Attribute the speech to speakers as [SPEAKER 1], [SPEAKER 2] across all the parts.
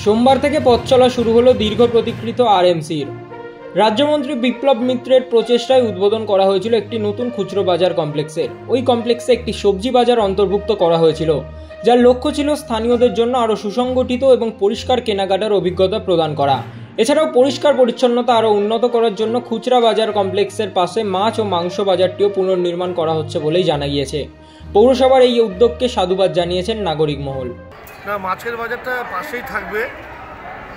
[SPEAKER 1] সোমবার থেকে পথ চলা শুরু হলো দীর্ঘ প্রতীক্ষিত আরএমসির। রাজ্যমন্ত্রী বিপ্লব মিত্রের প্রচেষ্টায় উদ্বোধন করা হয়েছিল একটি নতুন খুচরো বাজার কমপ্লেক্সের। ওই কমপ্লেক্সে একটি সবজি বাজার অন্তর্ভুক্ত করা হয়েছিল, যার লক্ষ্য ছিল স্থানীয়দের জন্য আরও সুসংগঠিত এবং পরিষ্কার কেনাকাটার অভিজ্ঞতা প্রদান করা। এছাড়াও পরিষ্কার পরিচ্ছন্নতা আরও উন্নত করার জন্য খুচরা বাজার কমপ্লেক্সের পাশে মাছ ও মাংস বাজারটিও পুনর্নির্মাণ করা হচ্ছে বলেই জানা গিয়েছে। পৌরসভার এই উদ্যোগকে সাধুবাদ জানিয়েছেন নাগরিক মহল।
[SPEAKER 2] না, মাছের বাজারটা পাশেই থাকবে,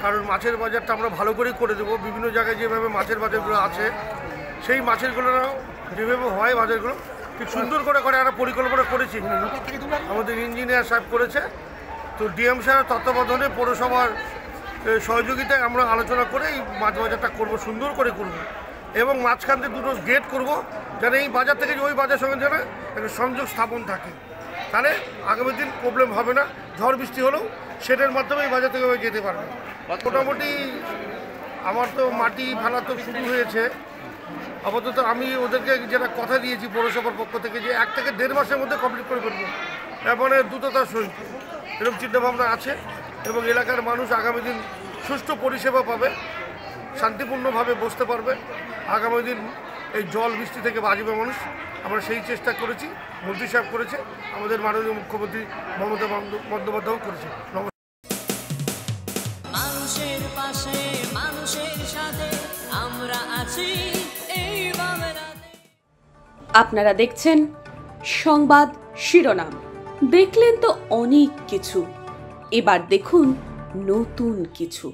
[SPEAKER 2] কারণ মাছের বাজারটা আমরা ভালো করেই করে দেবো। বিভিন্ন জায়গায় যেভাবে মাছের বাজারগুলো আছে, সেই মাছেরগুলো যেভাবে হয় বাজারগুলো ঠিক সুন্দর করে একটা পরিকল্পনা করেছি, আমাদের ইঞ্জিনিয়ার সাহেব করেছে। তো ডিএম সাহেবের তত্ত্বাবধানে পৌরসভার সহযোগিতায় আমরা আলোচনা করে এই মাছ বাজারটা করবো, সুন্দর করে করব এবং মাঝখান থেকে দুটো গেট করব, যেন এই বাজার থেকে ওই বাজার সঙ্গে যেন একটা সংযোগ স্থাপন থাকে। তাহলে আগামী দিন প্রবলেম হবে না, ঝড় বৃষ্টি হলেও সেটার মাধ্যমে এই বাজার থেকে যেতে পারবে। মোটামুটি আমার তো মাটি ফেলা তো শুরু হয়েছে। আপাতত আমি ওদেরকে যেটা কথা দিয়েছি পৌরসভার পক্ষ থেকে, যে 1 থেকে 1.5 মাসের মধ্যে কমপ্লিট করে ফেলবো, মানে দ্রুততার সহিত এরকম চিন্তাভাবনা আছে। এবং এলাকার মানুষ আগামী দিন সুষ্ঠু পরিষেবা পাবে, শান্তিপূর্ণভাবে বসতে পারবে। আগামী দিন এই জল বৃষ্টি থেকে বাঁচবে মানুষ, আমরা সেই চেষ্টা করেছি। মন্ত্রী সাহেব করেছে, আমাদের মাননীয় মুখ্যমন্ত্রী মমতা বন্দ্যোপাধ্যায়ও করেছে।
[SPEAKER 3] মানুষের পাশে, মানুষের সাথে আমরা আছি এই বাংলাতে।
[SPEAKER 4] আপনারা দেখছেন সংবাদ শিরোনাম। দেখলেন তো অনেক কিছু, এবার দেখুন নতুন কিছু।